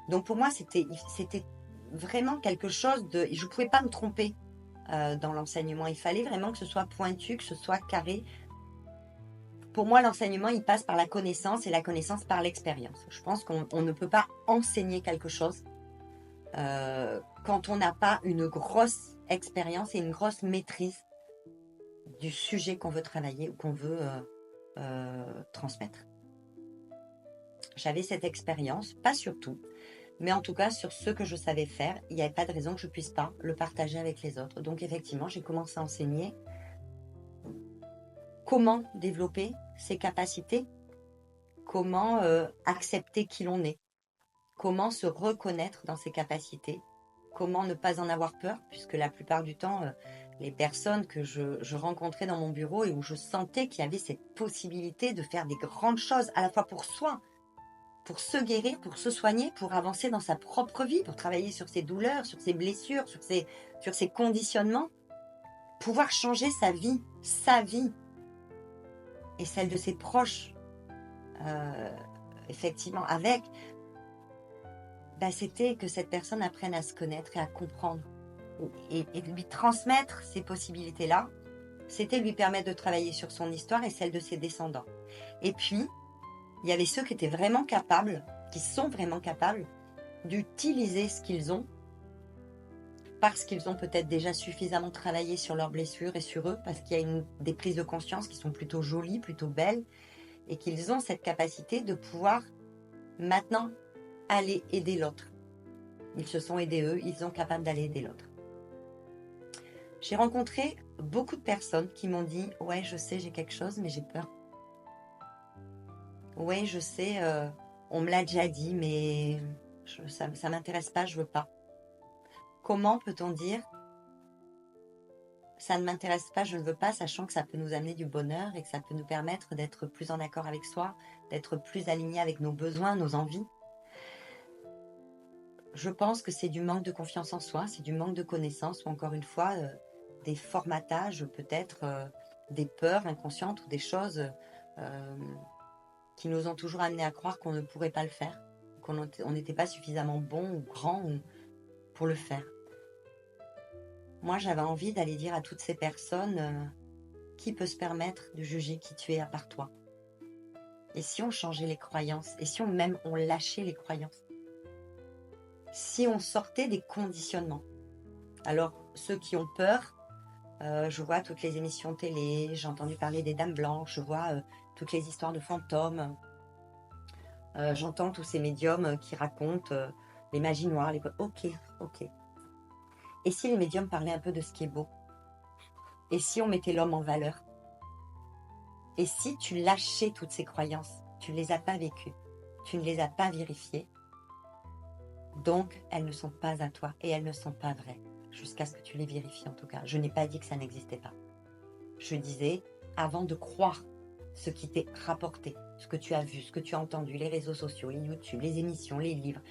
Donc pour moi, c'était vraiment quelque chose de... Je ne pouvais pas me tromper dans l'enseignement. Il fallait vraiment que ce soit pointu, que ce soit carré. Pour moi, l'enseignement, il passe par la connaissance et la connaissance par l'expérience. Je pense qu'on ne peut pas enseigner quelque chose quand on n'a pas une grosse expérience et une grosse maîtrise du sujet qu'on veut travailler ou qu'on veut transmettre. J'avais cette expérience, pas sur tout, mais en tout cas sur ce que je savais faire, il n'y avait pas de raison que je ne puisse pas le partager avec les autres. Donc effectivement, j'ai commencé à enseigner comment développer ses capacités, comment accepter qui l'on est, comment se reconnaître dans ses capacités, comment ne pas en avoir peur, puisque la plupart du temps, les personnes que je rencontrais dans mon bureau et où je sentais qu'il y avait cette possibilité de faire des grandes choses, à la fois pour soi, pour se guérir, pour se soigner, pour avancer dans sa propre vie, pour travailler sur ses douleurs, sur ses blessures, sur ses conditionnements, pouvoir changer sa vie et celle de ses proches, effectivement, avec, c'était que cette personne apprenne à se connaître et à comprendre et lui transmettre ces possibilités-là. C'était lui permettre de travailler sur son histoire et celle de ses descendants. Et puis, il y avait ceux qui étaient vraiment capables, qui sont vraiment capables d'utiliser ce qu'ils ont parce qu'ils ont peut-être déjà suffisamment travaillé sur leurs blessures et sur eux, parce qu'il y a des prises de conscience qui sont plutôt jolies, plutôt belles, et qu'ils ont cette capacité de pouvoir maintenant aller aider l'autre. Ils se sont aidés eux, ils sont capables d'aller aider l'autre. J'ai rencontré beaucoup de personnes qui m'ont dit « Ouais, je sais, j'ai quelque chose, mais j'ai peur. Ouais, je sais, on me l'a déjà dit, mais ça ne m'intéresse pas, je veux pas. » Comment peut-on dire « Ça ne m'intéresse pas, je ne veux pas », sachant que ça peut nous amener du bonheur et que ça peut nous permettre d'être plus en accord avec soi, d'être plus alignés avec nos besoins, nos envies. Je pense que c'est du manque de confiance en soi, c'est du manque de connaissance ou encore une fois des formatages, peut-être des peurs inconscientes ou des choses qui nous ont toujours amenés à croire qu'on ne pourrait pas le faire, qu'on n'était pas suffisamment bon ou grand pour le faire. Moi, j'avais envie d'aller dire à toutes ces personnes qui peut se permettre de juger qui tu es à part toi. Et si on changeait les croyances, et si on lâchait les croyances, si on sortait des conditionnements. Alors, ceux qui ont peur, je vois toutes les émissions télé, j'ai entendu parler des dames blanches, je vois toutes les histoires de fantômes, j'entends tous ces médiums qui racontent les magies noires, Ok. Et si les médiums parlaient un peu de ce qui est beau? Et si on mettait l'homme en valeur? Et si tu lâchais toutes ces croyances? Tu ne les as pas vécues, tu ne les as pas vérifiées, donc elles ne sont pas à toi et elles ne sont pas vraies, jusqu'à ce que tu les vérifies en tout cas. Je n'ai pas dit que ça n'existait pas. Je disais, avant de croire ce qui t'est rapporté, ce que tu as vu, ce que tu as entendu, les réseaux sociaux, les YouTube, les émissions, les livres.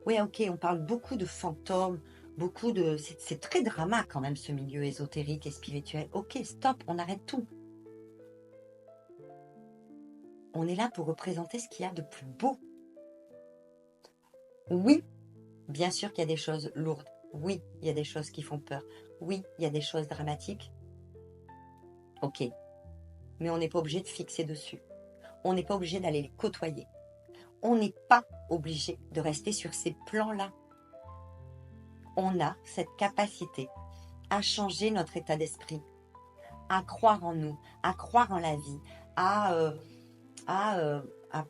Oui, ok, on parle beaucoup de fantômes, c'est très drama quand même ce milieu ésotérique et spirituel. Ok, stop, on arrête tout. On est là pour représenter ce qu'il y a de plus beau. Oui, bien sûr qu'il y a des choses lourdes. Oui, il y a des choses qui font peur. Oui, il y a des choses dramatiques. Ok, mais on n'est pas obligé de fixer dessus. On n'est pas obligé d'aller les côtoyer. On n'est pas obligé de rester sur ces plans-là. On a cette capacité à changer notre état d'esprit, à croire en nous, à croire en la vie, à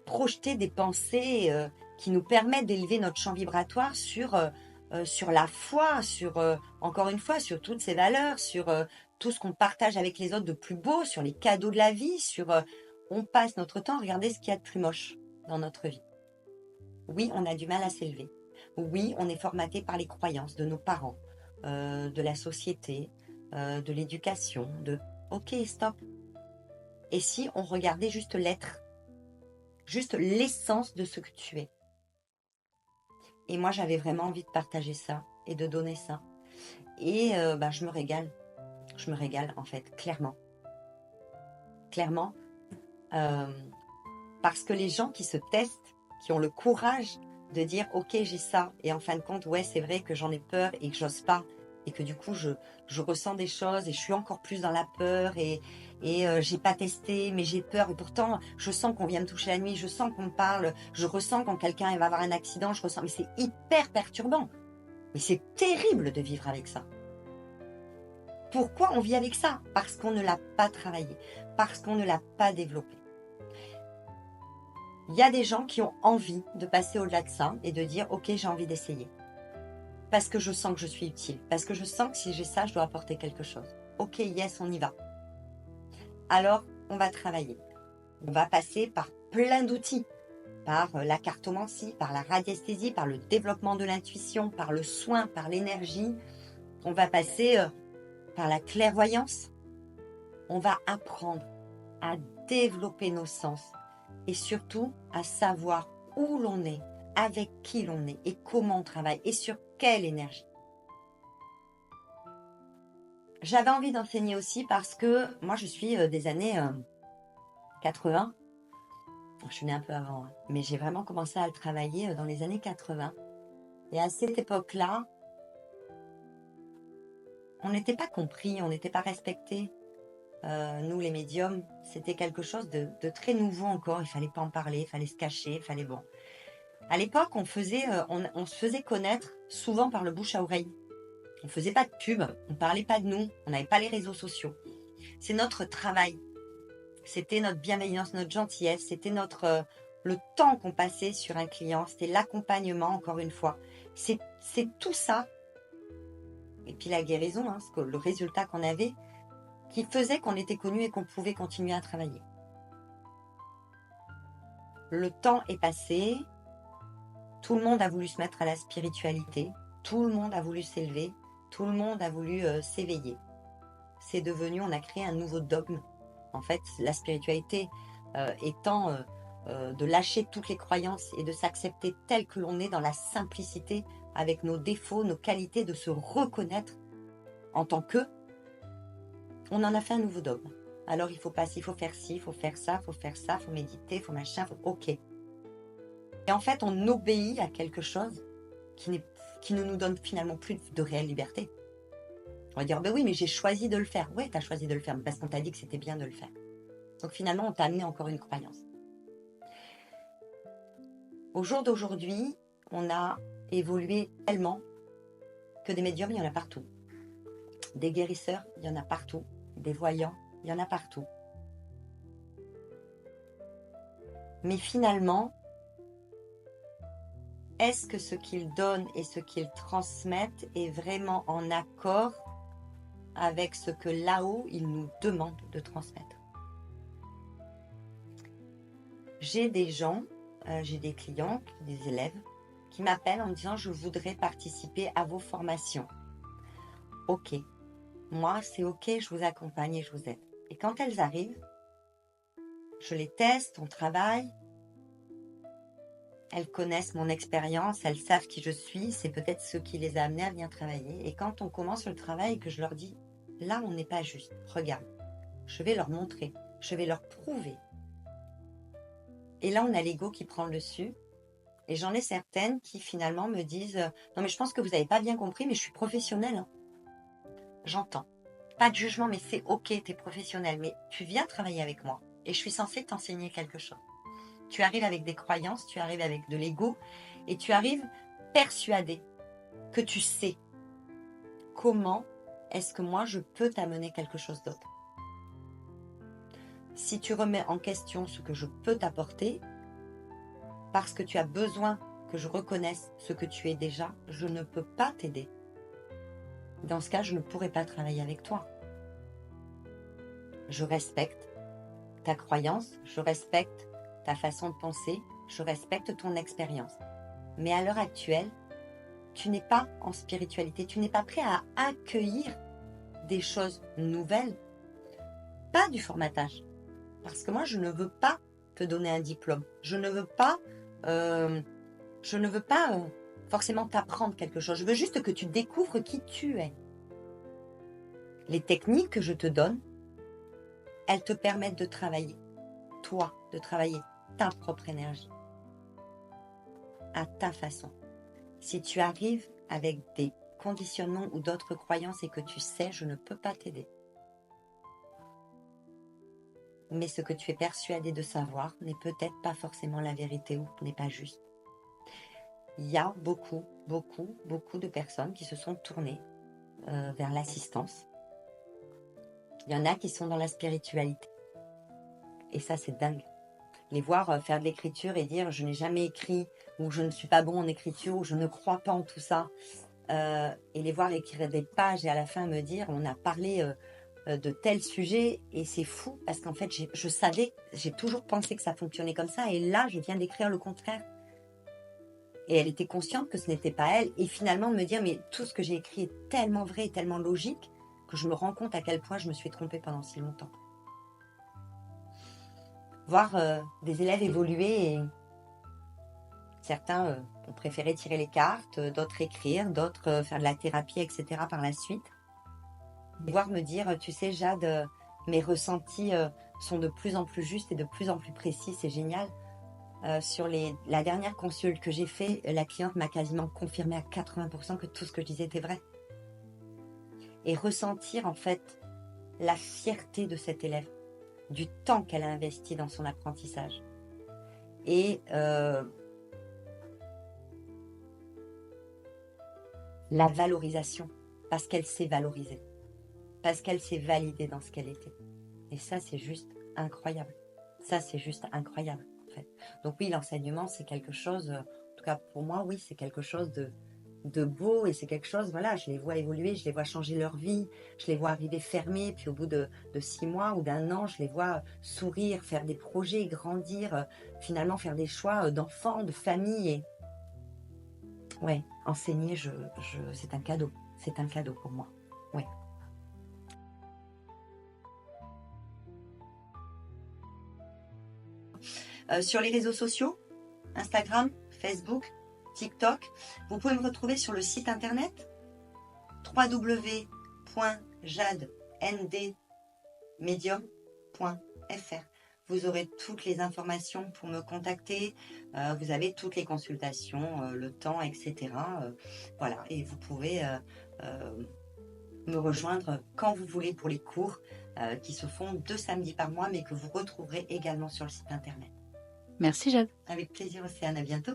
projeter des pensées qui nous permettent d'élever notre champ vibratoire sur la foi, encore une fois, sur toutes ces valeurs, sur tout ce qu'on partage avec les autres de plus beau, sur les cadeaux de la vie, on passe notre temps à regarder ce qu'il y a de plus moche dans notre vie. Oui, on a du mal à s'élever. Oui, on est formaté par les croyances de nos parents, de la société, de l'éducation, ok, stop. Et si on regardait juste l'être, juste l'essence de ce que tu es. Et moi, j'avais vraiment envie de partager ça et de donner ça. Et je me régale. Je me régale, en fait, clairement. Clairement. Parce que les gens qui se testent, qui ont le courage de dire « Ok, j'ai ça ». Et en fin de compte, ouais, c'est vrai que j'en ai peur et que j'ose pas. Et que du coup, je ressens des choses et je suis encore plus dans la peur et j'ai pas testé, mais j'ai peur. Et pourtant, je sens qu'on vient me toucher la nuit, je sens qu'on me parle, je ressens quand quelqu'un va avoir un accident, je ressens. Mais c'est hyper perturbant. Mais c'est terrible de vivre avec ça. Pourquoi on vit avec ça? Parce qu'on ne l'a pas travaillé, parce qu'on ne l'a pas développé. Il y a des gens qui ont envie de passer au-delà de ça et de dire « Ok, j'ai envie d'essayer. Parce que je sens que je suis utile. Parce que je sens que si j'ai ça, je dois apporter quelque chose. Ok, yes, on y va. » Alors, on va travailler. On va passer par plein d'outils. Par la cartomancie, par la radiesthésie, par le développement de l'intuition, par le soin, par l'énergie. On va passer par la clairvoyance. On va apprendre à développer nos sens et surtout à savoir où l'on est, avec qui l'on est et comment on travaille et sur quelle énergie. J'avais envie d'enseigner aussi parce que moi je suis des années 80. Je suis née un peu avant, hein, mais j'ai vraiment commencé à le travailler dans les années 80. Et à cette époque-là, on n'était pas compris, on n'était pas respecté. Nous, les médiums, c'était quelque chose de très nouveau encore. Il fallait pas en parler, il fallait se cacher, il fallait bon. À l'époque, on se faisait connaître souvent par le bouche à oreille. On faisait pas de pub, on parlait pas de nous, on n'avait pas les réseaux sociaux. C'est notre travail, c'était notre bienveillance, notre gentillesse, c'était le temps qu'on passait sur un client, c'était l'accompagnement encore une fois. C'est tout ça. Et puis la guérison, hein, le résultat qu'on avait, qui faisait qu'on était connu et qu'on pouvait continuer à travailler. Le temps est passé, tout le monde a voulu se mettre à la spiritualité, tout le monde a voulu s'élever, tout le monde a voulu s'éveiller. C'est devenu, on a créé un nouveau dogme. En fait, la spiritualité étant de lâcher toutes les croyances et de s'accepter tel que l'on est dans la simplicité, avec nos défauts, nos qualités, de se reconnaître en tant que, on en a fait un nouveau dogme. Alors il faut passer, il faut faire ci, il faut faire ça, il faut faire ça, il faut méditer, il faut machin, ok. Et en fait, on obéit à quelque chose qui ne nous donne finalement plus de réelle liberté. On va dire, ben oui, mais j'ai choisi de le faire. Ouais, tu as choisi de le faire, parce qu'on t'a dit que c'était bien de le faire. Donc finalement, on t'a amené encore une croyance. Au jour d'aujourd'hui, on a évolué tellement que des médiums, il y en a partout. Des guérisseurs, il y en a partout. Des voyants, il y en a partout. Mais finalement, est-ce que ce qu'ils donnent et ce qu'ils transmettent est vraiment en accord avec ce que là-haut, ils nous demandent de transmettre? J'ai des gens, j'ai des clients, des élèves qui m'appellent en me disant « Je voudrais participer à vos formations. » Ok, moi c'est ok, je vous accompagne et je vous aide. Et quand elles arrivent, je les teste, on travaille. Elles connaissent mon expérience, elles savent qui je suis, c'est peut-être ce qui les a amenées à venir travailler. Et quand on commence le travail et que je leur dis « Là, on n'est pas juste, regarde, je vais leur montrer, je vais leur prouver. » Et là, on a l'ego qui prend le dessus. Et j'en ai certaines qui finalement me disent « Non mais je pense que vous n'avez pas bien compris, mais je suis professionnelle. Hein. » J'entends. Pas de jugement, mais c'est ok, tu es professionnelle. Mais tu viens travailler avec moi et je suis censée t'enseigner quelque chose. Tu arrives avec des croyances, tu arrives avec de l'ego et tu arrives persuadé que tu sais comment est-ce que moi je peux t'amener quelque chose d'autre. Si tu remets en question ce que je peux t'apporter, parce que tu as besoin que je reconnaisse ce que tu es déjà, je ne peux pas t'aider. Dans ce cas, je ne pourrai pas travailler avec toi. Je respecte ta croyance, je respecte ta façon de penser, je respecte ton expérience. Mais à l'heure actuelle, tu n'es pas en spiritualité, tu n'es pas prêt à accueillir des choses nouvelles, pas du formatage. Parce que moi, je ne veux pas te donner un diplôme. Je ne veux pas, forcément t'apprendre quelque chose. Je veux juste que tu découvres qui tu es. Les techniques que je te donne, elles te permettent de travailler, toi, de travailler ta propre énergie, à ta façon. Si tu arrives avec des conditionnements ou d'autres croyances et que tu sais, je ne peux pas t'aider. Mais ce que tu es persuadé de savoir n'est peut-être pas forcément la vérité ou n'est pas juste. Il y a beaucoup de personnes qui se sont tournées vers l'assistance. Il y en a qui sont dans la spiritualité. Et ça, c'est dingue. les voir faire de l'écriture et dire je n'ai jamais écrit, ou je ne suis pas bon en écriture, ou je ne crois pas en tout ça, et les voir écrire des pages et à la fin me dire on a parlé de tel sujet, et c'est fou parce qu'en fait je savais, j'ai toujours pensé que ça fonctionnait comme ça, et là je viens d'écrire le contraire. Et elle était consciente que ce n'était pas elle, et finalement de me dire mais tout ce que j'ai écrit est tellement vrai, tellement logique, que je me rends compte à quel point je me suis trompée pendant si longtemps. Voir des élèves évoluer, et certains ont préféré tirer les cartes, d'autres écrire, d'autres faire de la thérapie, etc. par la suite. Voir me dire, tu sais Jade, mes ressentis sont de plus en plus justes et de plus en plus précis, c'est génial. Sur la dernière consulte que j'ai fait, la cliente m'a quasiment confirmé à 80% que tout ce que je disais était vrai. Et ressentir en fait la fierté de cet élève, du temps qu'elle a investi dans son apprentissage. Et la valorisation, parce qu'elle s'est valorisée, parce qu'elle s'est validée dans ce qu'elle était. Et ça, c'est juste incroyable. Ça, c'est juste incroyable, en fait. Donc oui, l'enseignement, c'est quelque chose, en tout cas pour moi, oui, c'est quelque chose de beau, et c'est quelque chose, voilà, je les vois évoluer, je les vois changer leur vie, je les vois arriver fermés, puis au bout de 6 mois ou d'1 an, je les vois sourire, faire des projets, grandir, finalement faire des choix d'enfants, de famille. Et ouais, enseigner, c'est un cadeau. C'est un cadeau pour moi. Ouais. Sur les réseaux sociaux, Instagram, Facebook, TikTok, vous pouvez me retrouver sur le site internet www.jadendmedium.fr. Vous aurez toutes les informations pour me contacter, vous avez toutes les consultations, le temps, etc. Voilà, et vous pouvez me rejoindre quand vous voulez pour les cours qui se font 2 samedis par mois, mais que vous retrouverez également sur le site internet. Merci Jade. Avec plaisir, Océane, à bientôt.